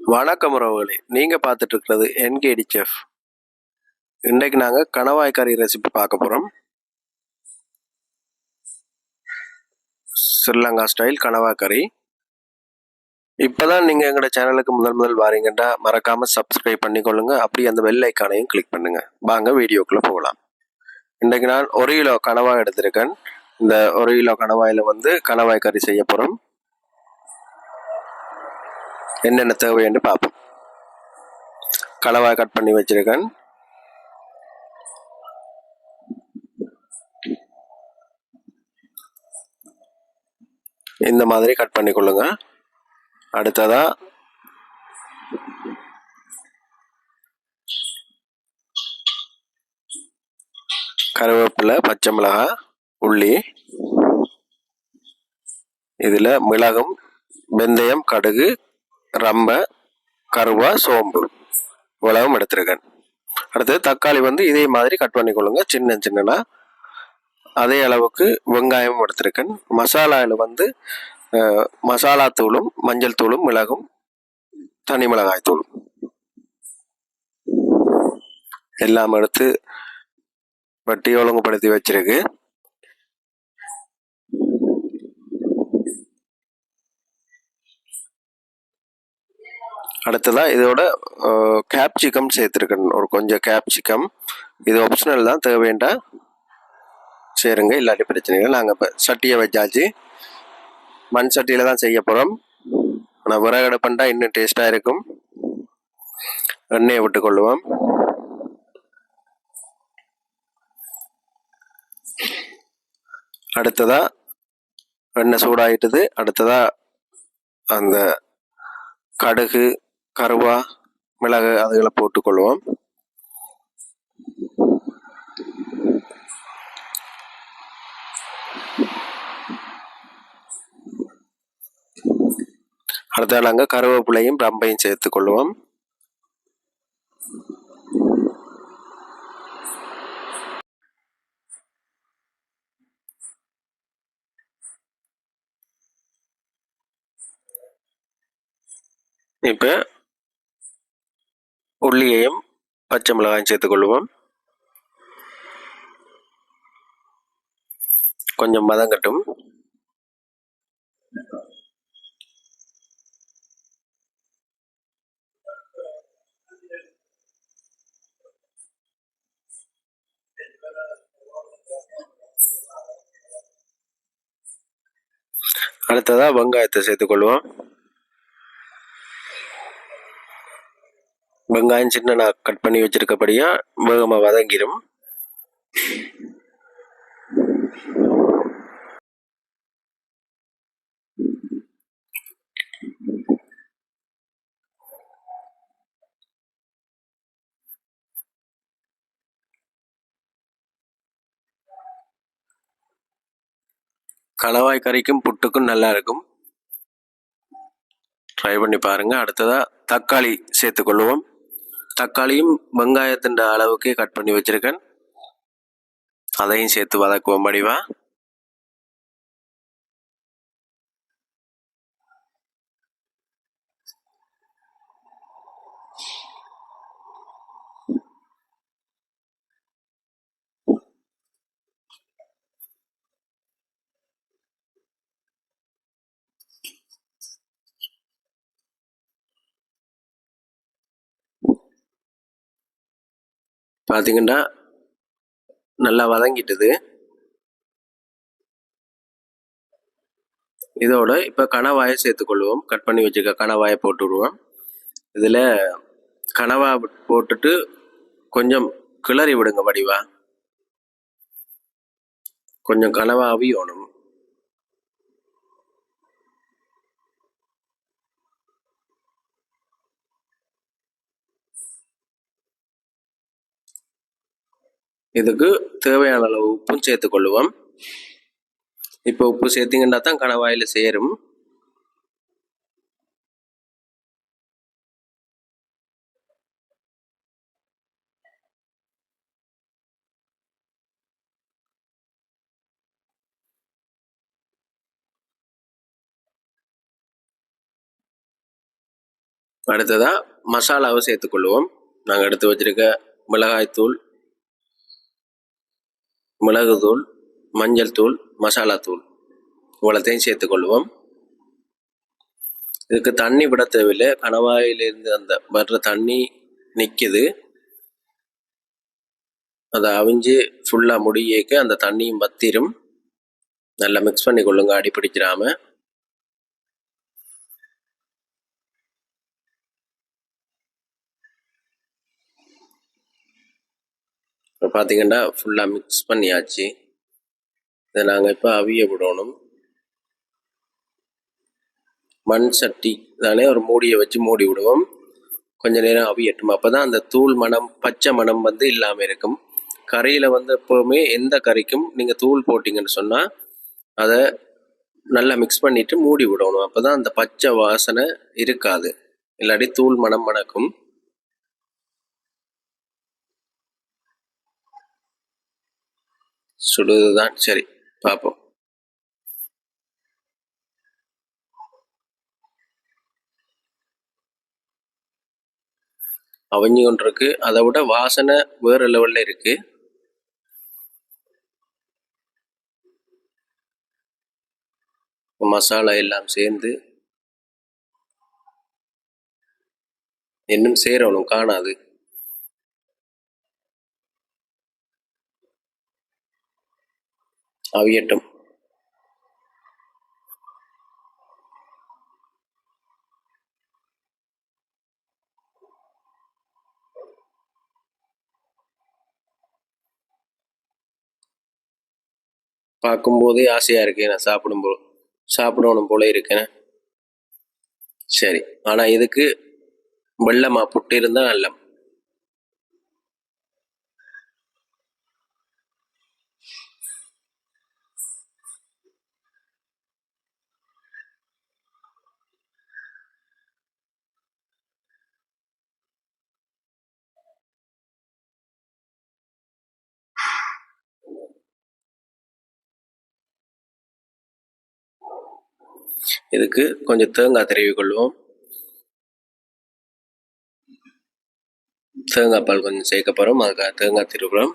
வணக்கம் உறவுகளே, நீங்க பார்த்துட்டு இருக்கிறது என்கேடி செஃப். இன்றைக்கு நாங்க கணவாய் கறி ரெசிபி பார்க்க போறோம். ஸ்ரீலங்கா ஸ்டைல் கணவாய் கறி. இப்பதான் நீங்க எங்களோட சேனலுக்கு முதல் வாரீங்கன்னா மறக்காம சப்ஸ்கிரைப் பண்ணிக்கொள்ளுங்க. அப்படி அந்த பெல் ஐக்கானையும் கிளிக் பண்ணுங்க. வாங்க வீடியோக்குள்ள போகலாம். இன்றைக்கு நான் 1 கிலோ கணவாய் எடுத்திருக்கேன். இந்த 1 கிலோ கணவாயில கணவாய் கறி செய்ய போறோம். என்னென்ன தேவைன்னு பார்ப்போம். கணவாய் கட் பண்ணி வச்சிருக்கேன். இந்த மாதிரி கட் பண்ணி கொள்ளுங்க. அடுத்ததா கருவேப்பிலை, பச்சை மிளகாய், உள்ளி, இதுல மிளகும், வெந்தயம், கடுகு, ரம்பை, கருவா, சோம்பு இவ்வளவும் எடுத்திருக்கேன். அடுத்தது தக்காளி இதே மாதிரி கட் பண்ணிக்கொள்ளுங்க, சின்ன சின்னனா. அதே அளவுக்கு வெங்காயம் எடுத்திருக்கேன். மசாலாவில் மசாலா தூளும், மஞ்சள் தூளும், மிளகும், தனி மிளகாய் தூளும் எல்லாம் எடுத்து வட்டி ஒழுங்குபடுத்தி வச்சிருக்கு. அடுத்ததா இதோட கேப்சிகம் சேர்த்துருக்கேன். ஒரு கொஞ்சம் கேப்சிகம். இது ஆப்ஷனல் தான், தேவைண்டா சேருங்க, இல்லாட்டி பிரச்சனை இல்லை. நாங்கள் இப்போ சட்டியை வச்சாச்சு. மண் சட்டியில் தான் செய்ய போகிறோம். ஆனால் விறகு அடுப்புண்டா இன்னும் டேஸ்ட்டாக இருக்கும். எண்ணெயை விட்டுக்கொள்ளுவோம். அடுத்ததா எண்ணெய் சூடாயிட்டது. அடுத்ததா அந்த கடுகு, கருவா, மிளகு அதுகளை போட்டுக்கொள்வோம். அடுத்த நாங்கள் கருவேப்பிலையும் ரம்பையும் சேர்த்துக்கொள்வோம். இப்போ உள்ளியையும் பச்சை மிளகாயும் சேர்த்துக்கொள்வோம். கொஞ்சம் மதங்கட்டும். அடுத்ததா வெங்காயத்தை சேர்த்துக்கொள்வோம். வெங்காயம் சின்ன கட் பண்ணி வச்சிருக்கபடியா வேகமா வதங்கிடும். கணவாய் கறிக்கும் புட்டுக்கும் நல்லா இருக்கும், ட்ரை பண்ணி பாருங்க. அடுத்ததா தக்காளி சேர்த்துக்கொள்வோம். தக்காளியும் வெங்காயத்தின் அளவுக்கு கட் பண்ணி வச்சிருக்கேன். அதையும் சேர்த்து வதக்குவோம் வடிவா. பார்த்தீங்கன்னா நல்லா வதங்கிட்டது. இதோட இப்போ கணவாயை சேர்த்துக்கொள்வோம். கட் பண்ணி வச்சுக்க கணவாயை போட்டு விடுவோம். இதில் கணவா போட்டுட்டு கொஞ்சம் கிளறி விடுங்க வடிவா. கொஞ்சம் கனவா அவியணும். இதுக்கு தேவையான அளவு உப்பும் சேர்த்துக்கொள்ளுவோம். இப்போ உப்பு சேர்த்திங்கன்னா தான் கணவாயில சேரும். அடுத்ததாக மசாலாவை சேர்த்துக்கொள்வோம். நாங்கள் எடுத்து வச்சிருக்க மிளகாய்த்தூள், மிளகுத்தூள், மஞ்சள் தூள், மசாலா தூள் இவ்வளோத்தையும் சேர்த்துக்கொள்வோம். இதுக்கு தண்ணி விட தேவையில்லை. கணவாயிலிருந்து அந்த வர்ற தண்ணி நிற்கிது, அதை அவிஞ்சு ஃபுல்லாக முடியேக்க அந்த தண்ணியும் வத்திரும். நல்லா மிக்ஸ் பண்ணி கொள்ளுங்க, அடி பிடிச்சிடாம. இப்போ பார்த்தீங்கன்னா ஃபுல்லாக மிக்ஸ் பண்ணியாச்சு. இதை நாங்கள் இப்போ அவிய விடணும். மண் சட்டி தானே, ஒரு மூடியை வச்சு மூடி விடுவோம். கொஞ்ச நேரம் அவியட்டும். அப்போ தான் அந்த தூள் மணம், பச்சை மணம் இல்லாமல் இருக்கும். கறியில் எப்போவுமே எந்த கறிக்கும் நீங்கள் தூள் போட்டிங்கன்னு சொன்னால் அதை நல்லா மிக்ஸ் பண்ணிவிட்டு மூடி விடணும். அப்போ தான் அந்த பச்சை வாசனை இருக்காது, இல்லாட்டி தூள் மணம் மணக்கும். சுடுதுதான், சரி பார்ப்போம். அவிஞ்சு கொண்டிருக்கு. அதை விட வாசனை வேறு லெவலில் இருக்குது. மசாலா எல்லாம் சேர்ந்து இன்னும் சேரணும், காணாது. அவியட்டும். பார்க்கும்போதே ஆசையாக இருக்கேன், நான் சாப்பிடணும் போல இருக்கேன். சரி, ஆனால் இதுக்கு வெள்ளமா புட்டு இருந்தால் நல்ல. இதுக்கு கொஞ்சம் தேங்காய் திருவி கொள்வோம். தேங்காய் பால் கொஞ்சம் சேர்க்க போகிறோம், அதுக்காக தேங்காய் திருவுறோம்.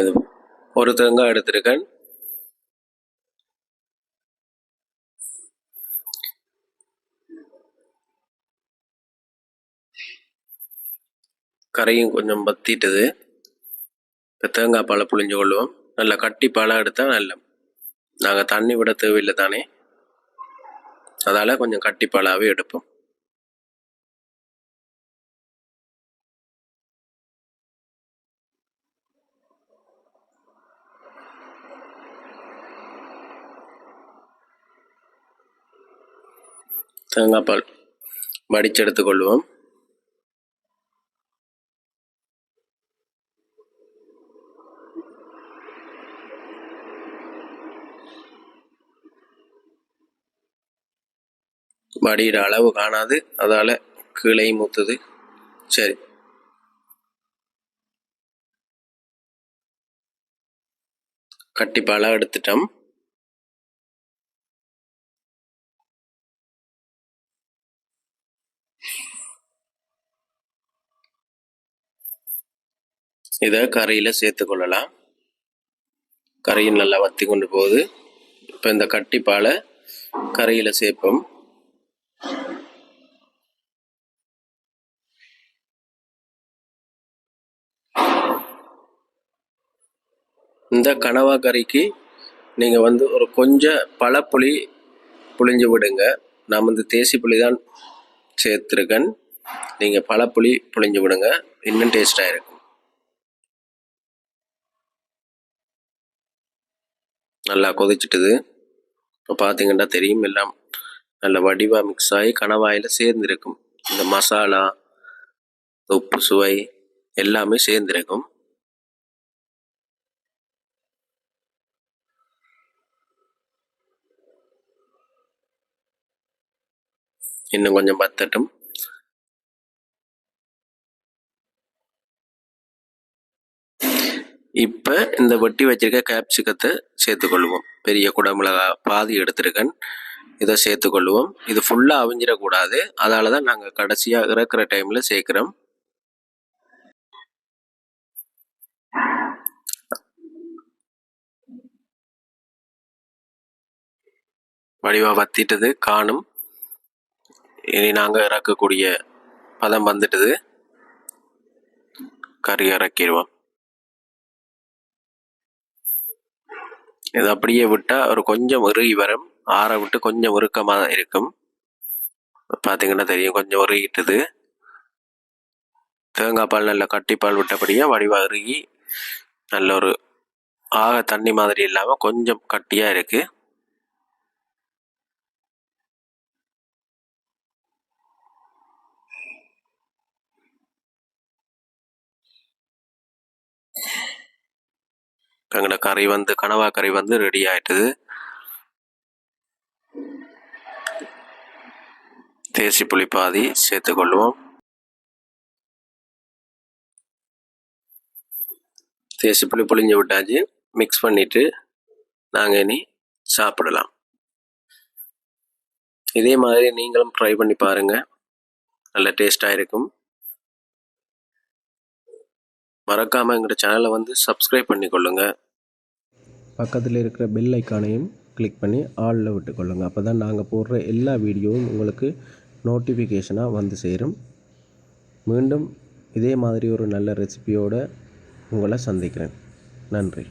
இது ஒரு தேங்காய் எடுத்திருக்கேன். கரையும் கொஞ்சம் பத்திட்டுது. இப்போ தேங்காய் பாலை புழிஞ்சு கொள்வோம். நல்லா கட்டி பாலாக எடுத்தால் நல்ல. நாங்கள் தண்ணி விட தேவையில்லை தானே, அதால் கொஞ்சம் கட்டி பாலாகவே எடுப்போம். தேங்காய் பால் வடித்து எடுத்துக்கொள்வோம். வடிகிற அளவு காணாது, அதால் கீழே மூத்துது. சரி, கட்டிப்பாலாக எடுத்துட்டோம். இதை கறியில் சேர்த்து கொள்ளலாம். கறியும் நல்லா வற்றி கொண்டு போகுது. இப்போ இந்த கட்டிப்பாலை கறியில் சேர்ப்போம். இந்த கனவா கறிக்கு நீங்கள் ஒரு கொஞ்சம் பழப்புளி புளிஞ்சு விடுங்க. நான் தேசி புளி தான் சேர்த்துருக்கேன். நீங்கள் பழப்புளி புளிஞ்சு விடுங்க, இன்னும் டேஸ்டாக இருக்கும். நல்லா கொதிச்சிட்டுது. இப்போ பார்த்தீங்கன்னா தெரியும், எல்லாம் நல்ல வடிவாக மிக்ஸ் ஆகி கணவாயில் சேர்ந்துருக்கும். இந்த மசாலா, உப்பு சுவை எல்லாமே சேர்ந்துருக்கும். இன்னும் கொஞ்சம் வத்தட்டும். இப்போ இந்த வெட்டி வச்சிருக்க கேப்சிகத்தை சேர்த்துக்கொள்வோம். பெரிய குடமிளகா பாதி எடுத்திருக்கேன், இதை சேர்த்துக்கொள்வோம். இது ஃபுல்லாக அவிஞ்சிடக்கூடாது, அதால தான் நாங்கள் கடைசியாக இறக்குற டைமில் சேர்க்குறோம். வடிவாக வத்திட்டது காணும். இனி நாங்கள் இறக்கக்கூடிய பதம் வந்துட்டது. கறி இறக்கிடுவோம். இது அப்படியே விட்டால் ஒரு கொஞ்சம் இறுகி வரும். ஆற விட்டு கொஞ்சம் இறுக்கமாக இருக்கும். பார்த்தீங்கன்னா தெரியும், கொஞ்சம் இறுகிட்டுது. தேங்காய் பால் நல்ல கட்டிப்பால் விட்டபடியாக வடிவாக இறுகி நல்ல ஒரு ஆக தண்ணி மாதிரி இல்லாமல் கொஞ்சம் கட்டியாக இருக்குது. எங்களோட கறி வந்து கனவா கறி வந்து ரெடி ஆயிட்டுது. தேசி புளி பாதி சேர்த்துக்கொள்வோம். தேசி புளி புளிஞ்சு விட்டாச்சு. மிக்ஸ் பண்ணிட்டு நாங்கள் இனி சாப்பிடலாம். இதே மாதிரி நீங்களும் ட்ரை பண்ணி பாருங்கள், நல்ல டேஸ்டாக இருக்கும். மறக்காமல் எங்களோட சேனலை வந்து சப்ஸ்கிரைப் பண்ணிக்கொள்ளுங்க. பக்கத்தில் இருக்கிற பெல் ஐக்கானையும் கிளிக் பண்ணி ஆலில் விட்டுக்கொள்ளுங்கள். அப்போ தான் நாங்கள் போடுற எல்லா வீடியோவும் உங்களுக்கு நோட்டிஃபிகேஷனாக வந்து சேரும். மீண்டும் இதே மாதிரி ஒரு நல்ல ரெசிபியோடு உங்களை சந்திக்கிறேன். நன்றி.